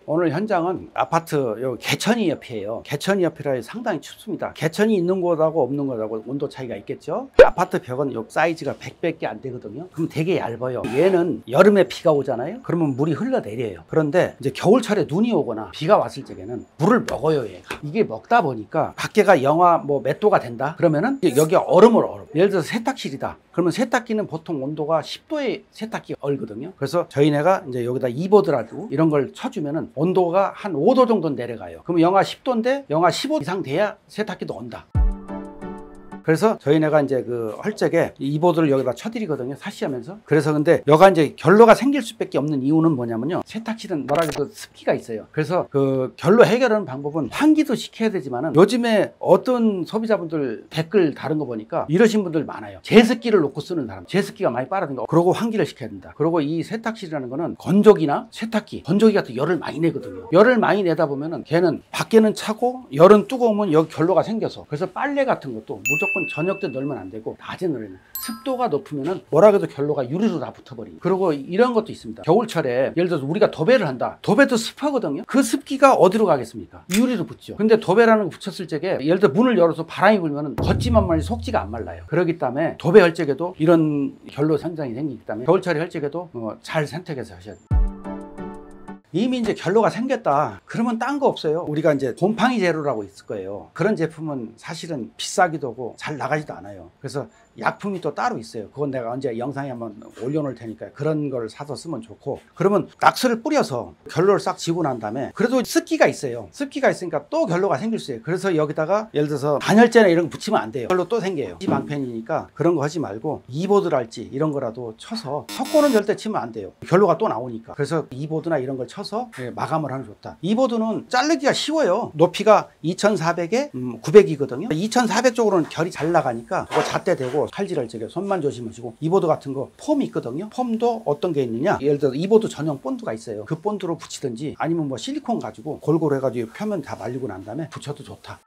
오늘 현장은 아파트 요 개천이 옆이에요. 개천이 옆이라 해서 상당히 춥습니다. 개천이 있는 곳하고 없는 곳하고 온도 차이가 있겠죠. 아파트 벽은 요 사이즈가 100밖에 안 되거든요. 그럼 되게 얇아요. 얘는 여름에 비가 오잖아요. 그러면 물이 흘러내려요. 그런데 이제 겨울철에 눈이 오거나 비가 왔을 적에는 물을 먹어요. 얘가 이게 먹다 보니까 밖에가 영하 뭐 몇 도가 된다 그러면은 여기 얼음. 예를 들어서 세탁실이다 그러면 세탁기는 보통 온도가 10도에 세탁기 얼거든요. 그래서 저희네가 이제 여기다 이보드라도 이런 걸 쳐주면은 온도가 한 5도 정도 내려가요. 그럼 영하 10도인데 영하 15 이상 돼야 세탁기도 온다. 그래서 저희네가 이제 그 헐적에 이보드를 여기다 쳐드리거든요. 사시하면서. 그래서 근데 여가 이제 결로가 생길 수밖에 없는 이유는 뭐냐면요. 세탁실은 뭐라 해도 습기가 있어요. 그래서 그 결로 해결하는 방법은 환기도 시켜야 되지만은 요즘에 어떤 소비자분들 댓글 다른 거 보니까 이러신 분들 많아요. 제습기를 놓고 쓰는 사람. 제습기가 많이 빠르니까 그러고 환기를 시켜야 된다. 그리고 이 세탁실이라는 거는 건조기나 세탁기, 건조기 같은 열을 많이 내거든요. 열을 많이 내다 보면은 걔는 밖에는 차고 열은 뜨거우면 여기 결로가 생겨서 그래서 빨래 같은 것도 무조건 저녁 때 널면 안 되고 낮에 널면 습도가 높으면은 뭐라 해도 결로가 유리로 다 붙어버리고 그리고 이런 것도 있습니다. 겨울철에 예를 들어서 우리가 도배를 한다. 도배도 습하거든요. 그 습기가 어디로 가겠습니까? 유리로 붙죠. 근데 도배라는 거 붙였을 적에 예를 들어 문을 열어서 바람이 불면은 걷지만 말지 속지가 안 말라요. 그렇기 때문에 도배 할 적에도 이런 결로 현상이 생기기 때문에 겨울철에 할 적에도 잘 선택해서 하셔야 돼요. 이미 이제 결로가 생겼다 그러면 딴 거 없어요. 우리가 이제 곰팡이 재료라고 있을 거예요. 그런 제품은 사실은 비싸기도 하고 잘 나가지도 않아요. 그래서 약품이 또 따로 있어요. 그건 내가 언제 영상에 한번 올려놓을 테니까 그런 걸 사서 쓰면 좋고 그러면 낙서를 뿌려서 결로를 싹 지고 난 다음에 그래도 습기가 있어요. 습기가 있으니까 또 결로가 생길 수 있어요. 그래서 여기다가 예를 들어서 단열재나 이런 거 붙이면 안 돼요. 결로 또 생겨요. 방편이니까 그런 거 하지 말고 이보드랄지 이런 거라도 쳐서 석고는 절대 치면 안 돼요. 결로가 또 나오니까. 그래서 이보드나 이런 걸 쳐서 마감을 하는 게 좋다. 이보드는 자르기가 쉬워요. 높이가 2400에 900이거든요 2400 쪽으로는 결이 잘 나가니까 그거 잣대 대고 칼질할 적에 손만 조심하시고 이보드 같은 거 폼이 있거든요. 폼도 어떤 게 있느냐 예를 들어 이보드 전용 본드가 있어요. 그 본드로 붙이든지 아니면 뭐 실리콘 가지고 골고루 해가지고 표면 다 말리고 난 다음에 붙여도 좋다.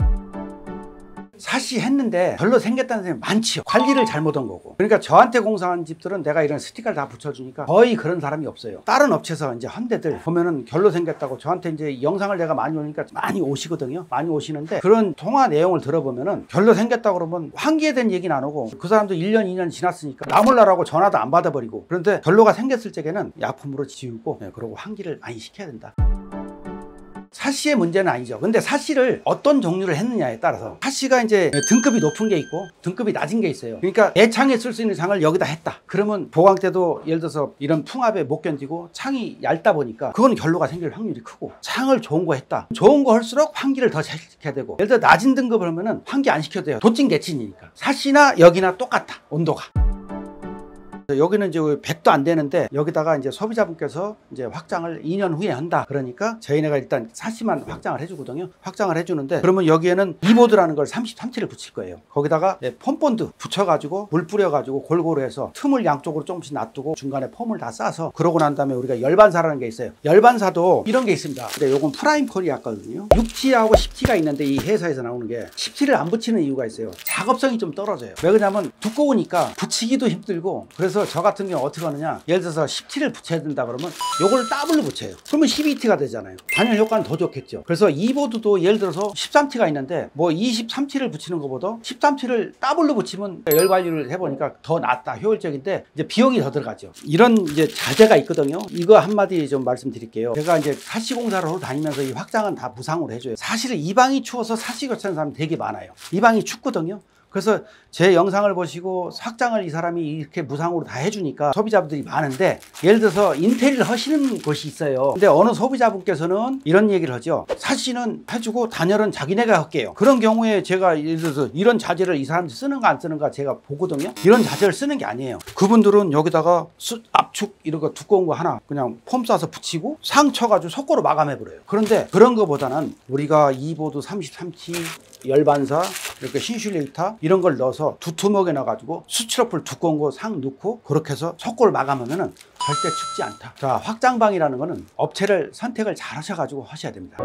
사시 했는데 별로 생겼다는 사람이 많지요. 관리를 잘못한 거고. 그러니까 저한테 공사한 집들은 내가 이런 스티커를 다 붙여주니까 거의 그런 사람이 없어요. 다른 업체에서 이제 한 데들 보면은 결로 생겼다고 저한테 이제 영상을 내가 많이 올리니까 많이 오시거든요. 많이 오시는데 그런 통화 내용을 들어보면은 결로 생겼다고 그러면 환기에 대한 얘기는 안 오고 그 사람도 1년 2년 지났으니까 나 몰라라고 전화도 안 받아버리고 그런데 결로가 생겼을 적에는 약품으로 지우고 그리고 환기를 많이 시켜야 된다. 사시의 문제는 아니죠. 근데 사시를 어떤 종류를 했느냐에 따라서 사시가 이제 등급이 높은 게 있고 등급이 낮은 게 있어요. 그러니까 내 창에 쓸 수 있는 창을 여기다 했다. 그러면 보강 때도 예를 들어서 이런 풍압에 못 견디고 창이 얇다 보니까 그건 결로가 생길 확률이 크고 창을 좋은 거 했다. 좋은 거 할수록 환기를 더 잘 시켜야 되고 예를 들어 낮은 등급을 하면은 환기 안 시켜도 돼요. 도찐 개찐이니까. 사시나 여기나 똑같다. 온도가. 여기는 이제 100도 안 되는데 여기다가 이제 소비자분께서 이제 확장을 2년 후에 한다. 그러니까 저희네가 일단 사시만 확장을 해주거든요. 확장을 해주는데 그러면 여기에는 이보드라는 걸 33T를 붙일 거예요. 거기다가 폼본드 붙여가지고 물 뿌려가지고 골고루 해서 틈을 양쪽으로 조금씩 놔두고 중간에 폼을 다 싸서 그러고 난 다음에 우리가 열반사라는 게 있어요. 열반사도 이런 게 있습니다. 근데 요건 프라임 코리아거든요. 6T하고 10T가 있는데 이 회사에서 나오는 게 10T를 안 붙이는 이유가 있어요. 작업성이 좀 떨어져요. 왜 그러냐면 두꺼우니까 붙이기도 힘들고 그래서 저 같은 경우 어떻게 하느냐 예를 들어서 10T를 붙여야 된다 그러면 요걸 더블로 붙여요. 그러면 12T가 되잖아요. 단열 효과는 더 좋겠죠. 그래서 이보드도 예를 들어서 13T가 있는데 뭐 23T를 붙이는 것보다 13T를 더블로 붙이면 열 관리를 해보니까 더 낫다 효율적인데 이제 비용이 더 들어가죠. 이런 이제 자재가 있거든요. 이거 한마디 좀 말씀드릴게요. 제가 이제 사시공사를 하러 다니면서 이 확장은 다 무상으로 해줘요. 사실은 이 방이 추워서 사시 교체하는 사람이 되게 많아요. 이 방이 춥거든요. 그래서 제 영상을 보시고 확장을 이 사람이 이렇게 무상으로 다 해주니까 소비자분들이 많은데 예를 들어서 인테리어를 하시는 곳이 있어요. 근데 어느 소비자분께서는 이런 얘기를 하죠. 사시는 해주고 단열은 자기네가 할게요. 그런 경우에 제가 예를 들어서 이런 자재를 이 사람들이 쓰는가 안 쓰는가 제가 보거든요. 이런 자재를 쓰는 게 아니에요. 그분들은 여기다가 압축 이런 거 두꺼운 거 하나 그냥 폼 싸서 붙이고 상 쳐가지고 속고로 마감해버려요. 그런데 그런 거보다는 우리가 이보드 33T 열반사 이렇게 신슐레이터 이런 걸 넣어서 두툼하게 넣어가지고 수치로플 두꺼운 거 상 넣고 그렇게 해서 속골 마감하면은 절대 춥지 않다. 자, 확장방이라는 거는 업체를 선택을 잘 하셔가지고 하셔야 됩니다.